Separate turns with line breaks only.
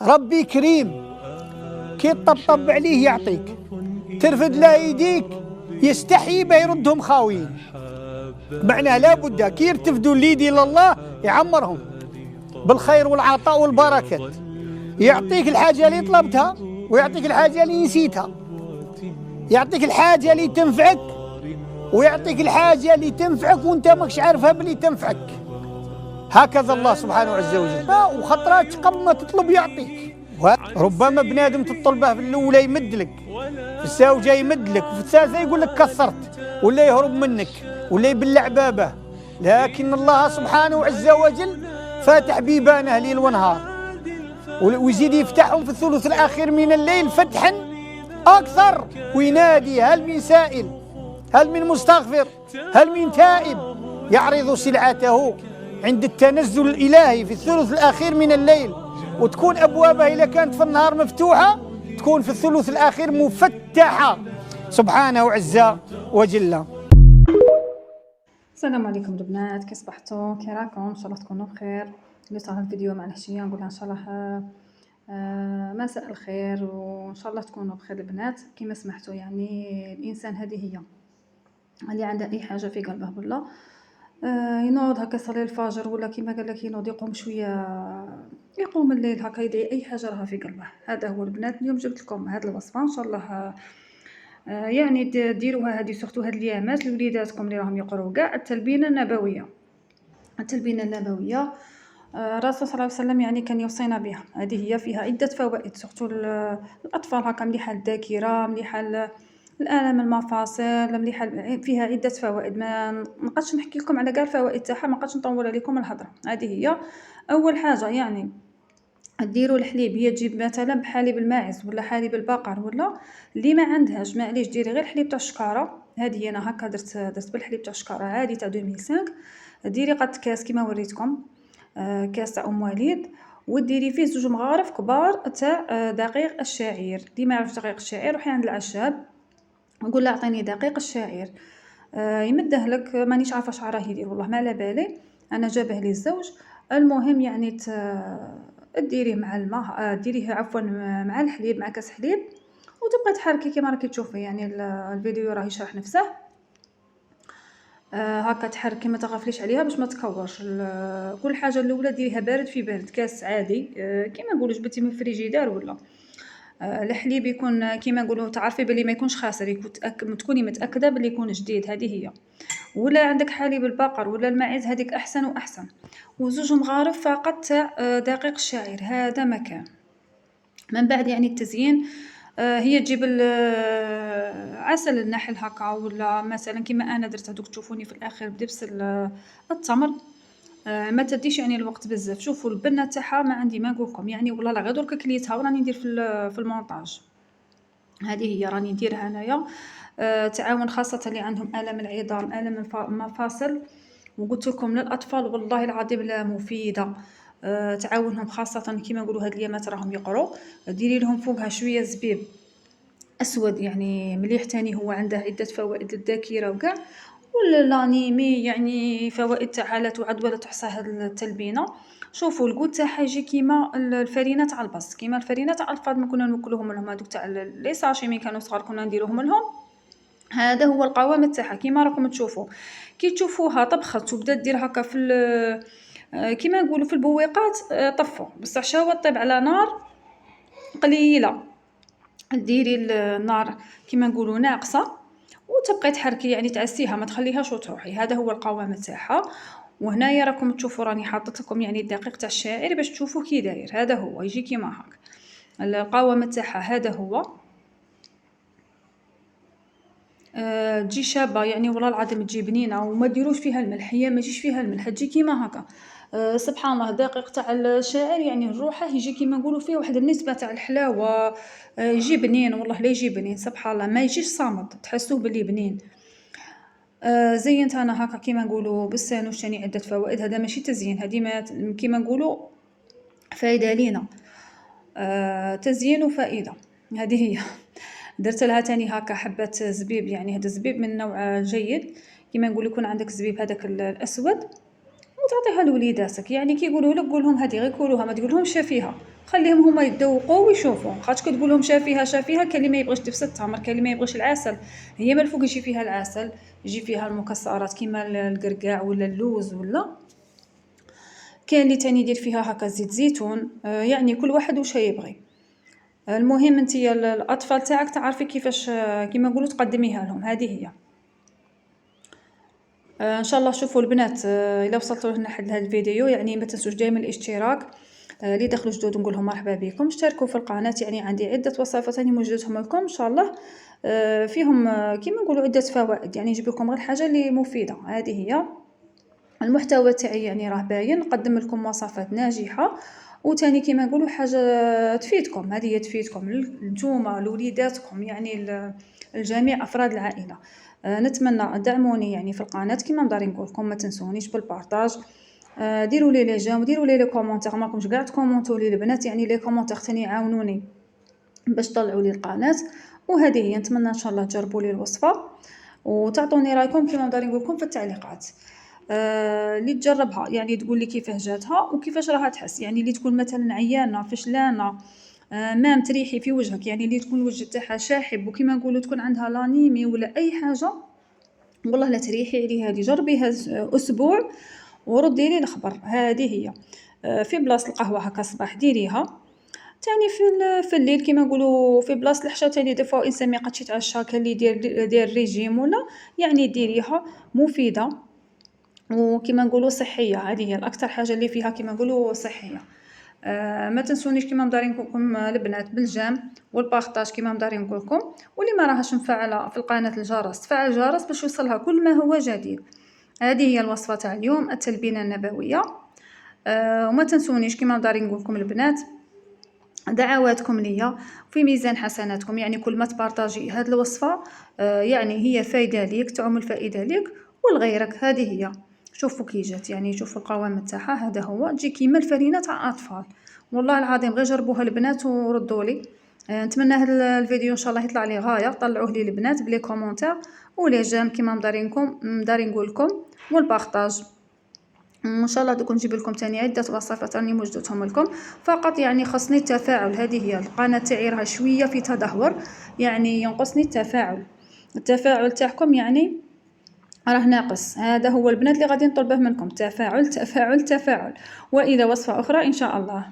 ربي كريم، كي تطبطب عليه يعطيك، ترفد له يديك يستحي به يردهم خاويين. معناه لابد كي يرتفدوا اليد الى الله يعمرهم بالخير والعطاء والبركات، يعطيك الحاجه اللي طلبتها ويعطيك الحاجه اللي نسيتها، يعطيك الحاجه اللي تنفعك ويعطيك الحاجه اللي تنفعك وانت ماكش عارفها بلي تنفعك. هكذا الله سبحانه عز وجل، وخطرات قبل ما تطلب يعطيك. ربما بنادم تطلبه في الاولى يمدلك، في الزوجه يمدلك، وفي الثالثه يقول لك كثرت ولا يهرب منك ولا يبلع بابه. لكن الله سبحانه عز وجل فاتح بيبانه ليل ونهار، ويزيد يفتحهم في الثلث الاخير من الليل فتحا اكثر، وينادي هل من سائل، هل من مستغفر، هل من تائب، يعرض سلعته عند التنزل الإلهي في الثلث الأخير من الليل. وتكون أبوابها إذا كانت في النهار مفتوحة تكون في الثلث الأخير مفتحة، سبحانه عز وجل.
السلام عليكم البنات، كي صبحتوا؟ كي راكم؟ ان شاء الله تكونوا بخير. اللي صار الفيديو مع الحشيه نقولها ان شاء الله مساء الخير، وان شاء الله تكونوا بخير البنات. كما سمحتوا يعني الانسان هذه هي اللي عنده اي حاجه في قلبه ولا ينوض هكا يصلي الفجر، ولا كيما قال لك ينوض يقوم شويه، يقوم الليل هكا يدعي اي حاجه راها في قلبه. هذا هو البنات. اليوم جبت لكم هذه الوصفه ان شاء الله يعني ديروها هذه سورتو هاد اليامات لوليداتكم اللي راهم يقراو كاع التلبينه النبويه. التلبينه النبويه الرسول صلى الله عليه وسلم يعني كان يوصينا بها. هذه هي فيها عده فوائد سورتو الاطفال، هكا مليحه الذاكره، مليحه الالم المفاصل، مليحه فيها عده فوائد. ما نقدرش نحكي لكم على كاع الفوائد تاعها، ما نقدرش نطول عليكم الهضره. هذه هي اول حاجه، يعني ديروا الحليب. هي تجيب مثلا بحليب الماعز ولا حليب البقر، ولا اللي ما عندهاش معليش ديري غير حليب تاع الشكاره. هذه انا هكا درت بالحليب تاع الشكاره عادي تاع 2005. ديري قد كاس كيما وريتكم، كاس تاع ام وليد، وديري فيه 2 مغارف كبار تاع دقيق الشعير. اللي ما يعرفش دقيق الشعير روحي عند العشاب نقول له اعطيني دقيق الشعير، يمده لك. مانيش عارفه اش راه يدير والله ما على بالي، انا جابه لي الزوج. المهم يعني ديريه مع الماء، ديريه عفوا مع الحليب، مع كاس حليب، وتبقى تحركي كما راكي تشوفي. يعني الفيديو راه يشرح نفسه. هكا تحركي، ما تغفليش عليها باش ما تكورش. كل حاجه الاولى ديريها بارد في بارد، كاس عادي كيما نقولوا جبتي من الفريجيدار، ولا الحليب يكون كيما نقولوا تعرفي بلي ما يكونش خاسر، يكون تكوني متاكده بلي يكون جديد. هذه هي. ولا عندك حليب البقر ولا الماعز هذيك احسن واحسن. و2 مغارف فقط تاع دقيق الشعير، هذا مكان. من بعد يعني التزيين، هي تجيب عسل النحل هكا، ولا مثلا كيما انا درت هذوك تشوفوني في الاخير بدبس التمر. ما تديش يعني الوقت بزاف. شوفوا البنه تاعها ما عندي ما نقولكم يعني، والله لا غير درك كليتها وراني ندير في المونتاج. هذه هي راني نديرها انايا. تعاون خاصه اللي عندهم الم العظام، الم المفاصل، وقلت لكم للاطفال والله العظيم لا مفيده. تعاونهم خاصه كيما نقولوا هاد اليامات راهم يقروا. ديري لهم فوقها شويه زبيب اسود يعني مليح، تاني هو عنده عده فوائد للذاكره وكاع، والانيمي يعني فوائد تاعها لا تعد ولا تحصى. هاد التلبينه شوفوا الكوت تاعها يجي كيما الفرينه تاع البص، كيما الفرينه تاع الاطفال ما كنا نوكلوهم لهم، هذوك تاع لي ساشي مين كانوا صغار كنا نديروهم لهم. هذا هو القوام تاعها كيما راكم تشوفوا. كي تشوفوها طبخت وبدات دير هكا في كيما نقولوا في البويقات، طفوا بصح شاوه طيب على نار قليله. ديري النار كيما نقولوا ناقصه، وتبقي تحركي يعني تعسيها، ما تخليهاش وتروحي. هذا هو القوام تاعها. وهنايا راكم تشوفوا راني حاطت لكم يعني الدقيق تاع الشعير باش تشوفوا كي داير. هذا هو يجي كيما هكا القوام تاعها. هذا هو تجي شابه يعني والله العظيم تجي بنينه، وما ديروش فيها الملح، هي ما يجيش فيها الملح، تجي كيما هكا. سبحان الله الدقيق تاع الشاعر يعني نروحه يجي كيما نقولوا فيه واحد النسبه تاع الحلاوه. يجي بنين والله لا يجي بنين سبحان الله، ما يجيش صامد تحسوه بلي بنين. زينت انا هكا كيما نقولوا بالسانوش، ثاني عده فوائد. هذا ماشي تزيين، هذه ما كيما نقولوا فايده لينا، تزيين وفائده. هذه هي. درت لها تاني هكا حبه زبيب، يعني هذا الزبيب من نوع جيد كيما نقول. يكون عندك زبيب هذاك الاسود وتعطيها لوليداتك، يعني كي يقولوا لك قول لهم هذه غير كلوها، ما تقول لهمش فيها خليهم هما يتذوقوا ويشوفوا، خاطش كتقول لهم شافيها كاين اللي ما يبغيش تفسد التمر، كاين اللي ما يبغيش العسل، هي من الفوق يجي فيها العسل، يجي فيها المكسرات كيما القرقاع ولا اللوز ولا كاين اللي تاني يدير فيها هكا زيت زيتون. يعني كل واحد واش يبغي. المهم انتيا الاطفال تاعك تعرفي كيفاش كيما نقولوا تقدميها لهم، هذه هي. ان شاء الله شوفوا البنات، الا وصلتوا لهنا حد هذا الفيديو يعني ما تنسوش دائما الاشتراك. اللي دخلوا جدد نقول لهم مرحبا بكم، اشتركوا في القناه، يعني عندي عده وصفات راني موجدتهم لكم ان شاء الله. فيهم كيما نقولوا عده فوائد، يعني نجيب لكم غير الحاجه اللي مفيده. هذه هي المحتوى تاعي، يعني راه باين، نقدم لكم وصفات ناجحه وتاني كيما نقولوا حاجه تفيدكم. هذه هي تفيدكم نتوما لوليداتكم، يعني الجميع افراد العائله. نتمنى دعموني يعني في القناه كيما مداري نقول لكم، ما تنسونيش بالبارطاج. ديروا لي لي جيم وديروا لي لي كومونتير، ماكمش كاع تكومونتوا لي البنات، يعني لي كومونتير ثاني يعاونوني باش طلعوا لي القناه. وهذه هي، نتمنى ان شاء الله تجربوا لي الوصفه وتعطوني رايكم كيما مداري نقول لكم في التعليقات. اللي تجربها يعني تقول لي كيفاه جاتها وكيفاش راها تحس، يعني اللي تكون مثلا عيانه فشلانه، مام تريحي في وجهك، يعني اللي تكون الوجه تاعها شاحب وكيما نقولوا تكون عندها لانيمي ولا اي حاجه، والله لا تريحي عليها، هذه جربيها اسبوع وردي لي الخبر. هذه هي. في بلاصه القهوه هكا صباح ديريها، تاني في الليل كيما نقولوا في بلاصه العشاء، تاني دفوا الانسان ما يقدش يتعشى، كان اللي يدير ريجيم ولا يعني ديريها مفيده وكيما نقولوا صحيه. هذه هي الاكثر حاجه اللي فيها كيما نقولوا صحيه. ما تنسونيش كيما مدارين نقولكم البنات بالجيم والبارطاج كيما مدارين نقولكم، واللي ما راهش مفعله في القناه الجرس تفعل الجرس باش يوصلها كل ما هو جديد. هذه هي الوصفه تاع اليوم، التلبينه النبويه. وما تنسونيش كيما مدارين نقولكم البنات دعواتكم ليا في ميزان حسناتكم، يعني كل ما تبارطاجي هذه الوصفه يعني هي فايده ليك، تعم الفائده ليك ولغيرك. هذه هي. شوفوا كي جات، يعني شوفوا القوام تاعها، هذا هو تجي كيما الفرينه تاع اطفال. والله العظيم غير جربوها البنات وردوا لي. نتمنى هذا الفيديو ان شاء الله يطلع لي غايه، طلعوه لي البنات بلي كومونتير ولي جيم كيما مدارين نقول لكم والبارطاج. ان شاء الله دوك نجيب لكم تاني عده وصفات راني موجدتهم لكم، فقط يعني خصني التفاعل. هذه هي القناه تاعي راها شويه في تدهور، يعني ينقصني التفاعل تاعكم، يعني راه ناقص. هذا هو البنات اللي غادي نطلبه منكم، تفاعل تفاعل تفاعل، والى وصفه اخرى ان شاء الله.